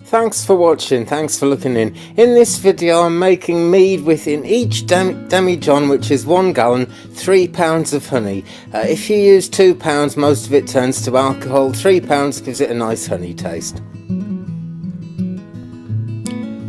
Thanks for watching, thanks for looking in. In this video I'm making mead within each demijohn, which is 1 gallon, 3 pounds of honey. If you use 2 pounds, most of it turns to alcohol. 3 pounds gives it a nice honey taste.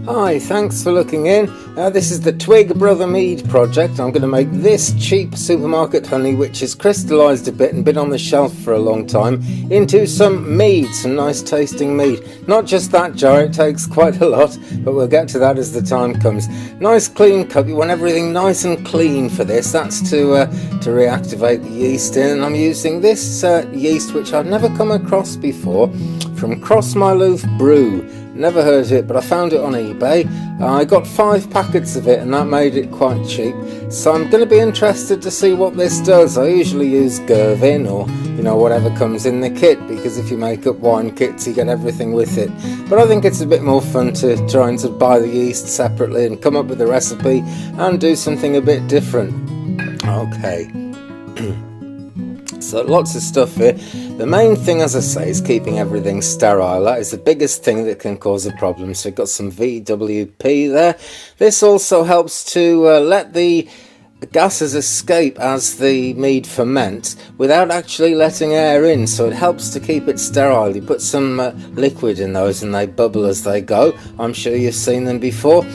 Hi, thanks for looking in. This is the Twig Brother Mead project. I'm going to make this cheap supermarket honey, which has crystallised a bit and been on the shelf for a long time, into some mead, some nice tasting mead. Not just that jar, it takes quite a lot, but we'll get to that as the time comes. Nice clean cup, you want everything nice and clean for this. That's to reactivate the yeast in, and I'm using this yeast, which I've never come across before, from Cross My Loaf Brew. Never heard of it, but I found it on eBay. I got 5 packets of it and that made it quite cheap. So I'm going to be interested to see what this does. I usually use Gervin or, whatever comes in the kit, because if you make up wine kits you get everything with it. But I think it's a bit more fun to try and buy the yeast separately and come up with a recipe and do something a bit different. Okay. So lots of stuff here. The main thing, as I say, is keeping everything sterile. That is the biggest thing that can cause a problem. So we've got some VWP there. This also helps to let the gases escape as the mead ferments without actually letting air in, so it helps to keep it sterile. You put some liquid in those and they bubble as they go. I'm sure you've seen them before.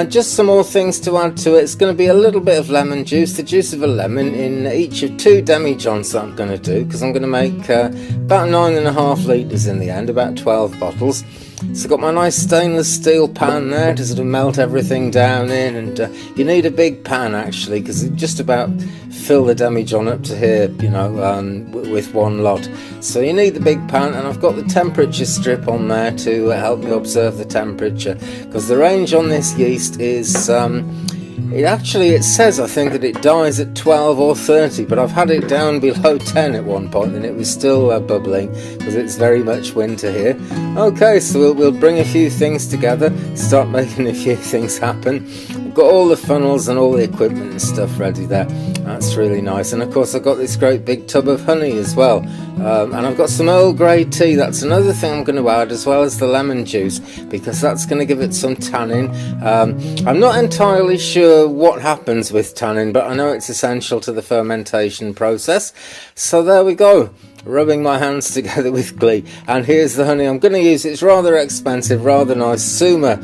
Just some more things to add to it. It's going to be a little bit of lemon juice, the juice of a lemon, in each of 2 demijohns that I'm going to do, because I'm going to make about 9.5 litres in the end, about 12 bottles. So I've got my nice stainless steel pan there to sort of melt everything down in, and you need a big pan actually, because it just about fill the demijohn up to here, with one lot. So you need the big pan, and I've got the temperature strip on there to help me observe the temperature, because the range on this yeast is it says, I think, that it dies at 12 or 30, but I've had it down below 10 at one point and it was still bubbling, because it's very much winter here. Okay, so we'll bring a few things together, start making a few things happen. I've got all the funnels and all the equipment and stuff ready there. That's really nice. And of course I've got this great big tub of honey as well, and I've got some Earl Grey tea. That's another thing I'm going to add, as well as the lemon juice, because that's going to give it some tannin. I'm not entirely sure what happens with tannin, but I know it's essential to the fermentation process. So there we go, rubbing my hands together with glee. And here's the honey I'm going to use. It's rather expensive, rather nice Suma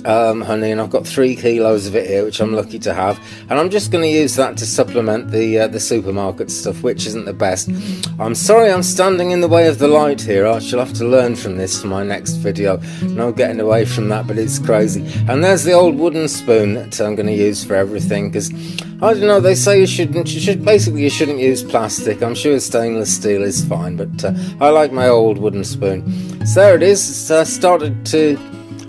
honey, and I've got 3 kilos of it here, which I'm lucky to have, and I'm just going to use that to supplement the supermarket stuff, which isn't the best. I'm sorry I'm standing in the way of the light here. I shall have to learn from this for my next video. No getting away from that, but it's crazy. And there's the old wooden spoon that I'm going to use for everything, because I don't know, they say you shouldn't use plastic. I'm sure stainless steel is fine, but I like my old wooden spoon. So there it is.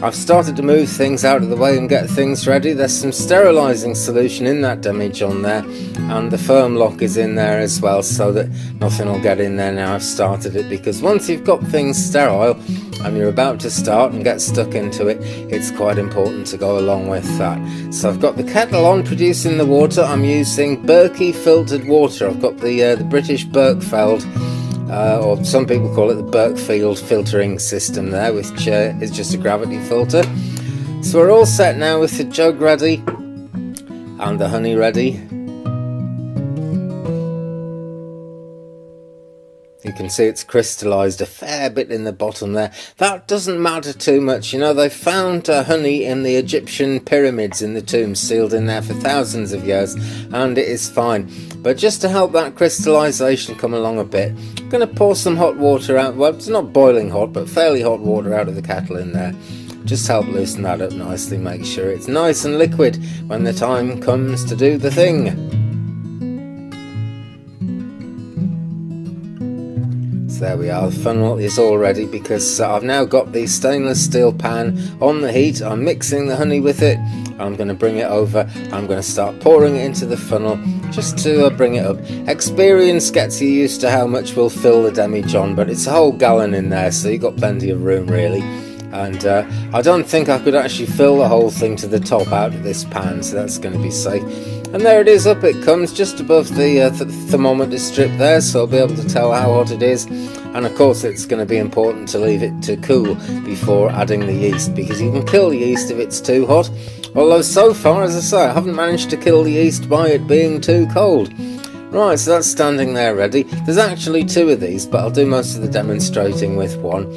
I've started to move things out of the way and get things ready. There's some sterilising solution in that demijohn there, and the firm lock is in there as well, so that nothing will get in there now I've started it, because once you've got things sterile and you're about to start and get stuck into it, it's quite important to go along with that. So I've got the kettle on, producing the water. I'm using berkey filtered water. I've got the British Berkfeld, or some people call it the Berkfield filtering system there, which is just a gravity filter. So we're all set now with the jug ready and the honey ready. You can see it's crystallised a fair bit in the bottom there. That doesn't matter too much. They found honey in the Egyptian pyramids in the tombs, sealed in there for thousands of years, and it is fine. But just to help that crystallisation come along a bit, I'm going to pour some hot water out. Well, it's not boiling hot, but fairly hot water out of the kettle in there. Just help loosen that up nicely, make sure it's nice and liquid when the time comes to do the thing. So there we are, the funnel is all ready, because I've now got the stainless steel pan on the heat. I'm mixing the honey with it. I'm going to bring it over. I'm going to start pouring it into the funnel just to bring it up. Experience gets you used to how much will fill the demijohn, but it's a whole gallon in there, so you've got plenty of room really. And I don't think I could actually fill the whole thing to the top out of this pan, so that's going to be safe. And there it is, up it comes just above the thermometer strip there, so I'll be able to tell how hot it is. And of course it's going to be important to leave it to cool before adding the yeast, because you can kill the yeast if it's too hot, although so far, as I say, I haven't managed to kill the yeast by it being too cold. Right, so that's standing there ready. There's actually 2 of these, but I'll do most of the demonstrating with one.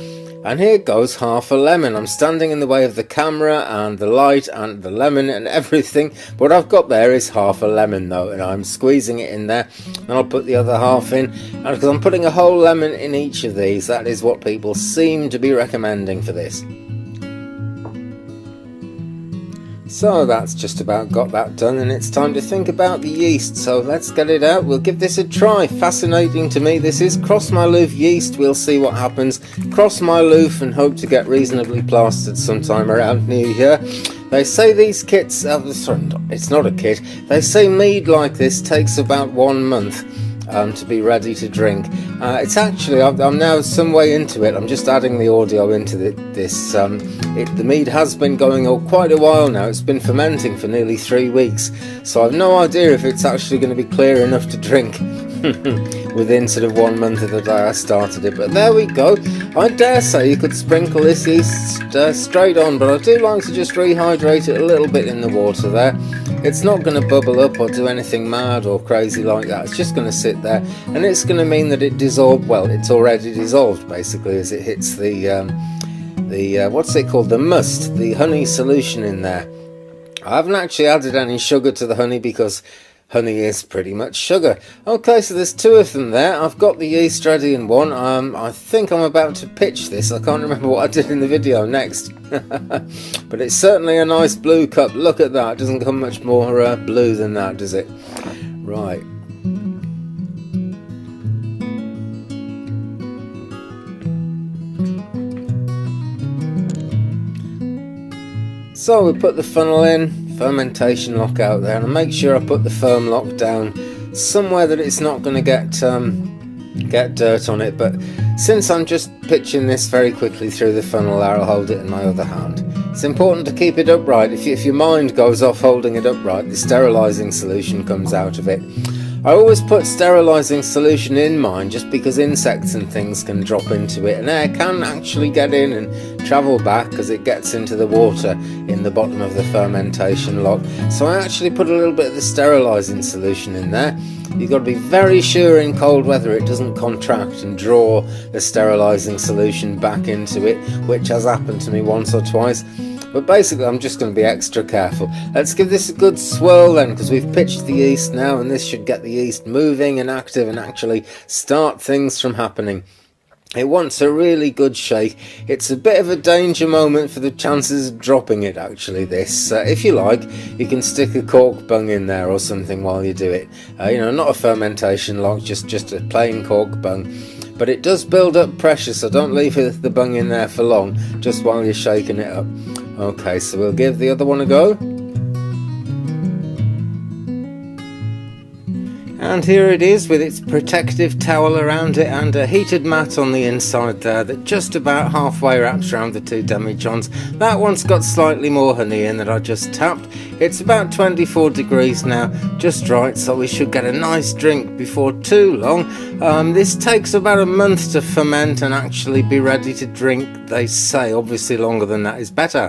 And here goes half a lemon. I'm standing in the way of the camera and the light and the lemon and everything. What I've got there is half a lemon though, and I'm squeezing it in there. And I'll put the other half in. And because I'm putting a whole lemon in each of these, that is what people seem to be recommending for this. So that's just about got that done, and it's time to think about the yeast, so let's get it out. We'll give this a try. Fascinating to me this is. Cross my loof yeast, we'll see what happens. Cross my loof and hope to get reasonably plastered sometime around New Year. They say these kits, sorry, it's not a kit, they say mead like this takes about 1 month to be ready to drink. It's actually, I'm now some way into it. I'm just adding the audio into this. The mead has been going on quite a while now. It's been fermenting for nearly 3 weeks, so I've no idea if it's actually going to be clear enough to drink within sort of 1 month of the day I started it. But there we go. I dare say you could sprinkle this yeast straight on, but I do like to just rehydrate it a little bit in the water there. It's not going to bubble up or do anything mad or crazy like that. It's just going to sit there, and it's going to mean that it dissolved. Well, it's already dissolved basically as it hits the what's it called, the must, the honey solution in there. I haven't actually added any sugar to the honey because honey is pretty much sugar. Okay, so there's 2 of them there. I've got the yeast ready in one. I think I'm about to pitch this. I can't remember what I did in the video next. But it's certainly a nice blue cup. Look at that. It doesn't come much more blue than that, does it? Right. So we put the funnel in, fermentation lock out there, and I make sure I put the foam lock down somewhere that it's not going to get dirt on it. But since I'm just pitching this very quickly through the funnel there, I'll hold it in my other hand. It's important to keep it upright. If your mind goes off holding it upright, the sterilising solution comes out of it. I always put sterilising solution in mine just because insects and things can drop into it, and air can actually get in and travel back as it gets into the water in the bottom of the fermentation lock. So I actually put a little bit of the sterilising solution in there. You've got to be very sure in cold weather it doesn't contract and draw the sterilising solution back into it, which has happened to me once or twice. But basically I'm just going to be extra careful. Let's give this a good swirl then, because we've pitched the yeast now, and this should get the yeast moving and active and actually start things from happening. It wants a really good shake. It's a bit of a danger moment for the chances of dropping it actually, this. If you like, you can stick a cork bung in there or something while you do it. Not a fermentation lock, just a plain cork bung. But it does build up pressure, so don't leave the bung in there for long, just while you're shaking it up. Okay, so we'll give the other one a go. And here it is with its protective towel around it and a heated mat on the inside there that just about halfway wraps around the 2 demijohns. That one's got slightly more honey in that I just tapped. It's about 24 degrees now, just right, so we should get a nice drink before too long. This takes about a month to ferment and actually be ready to drink, they say. Obviously longer than that is better.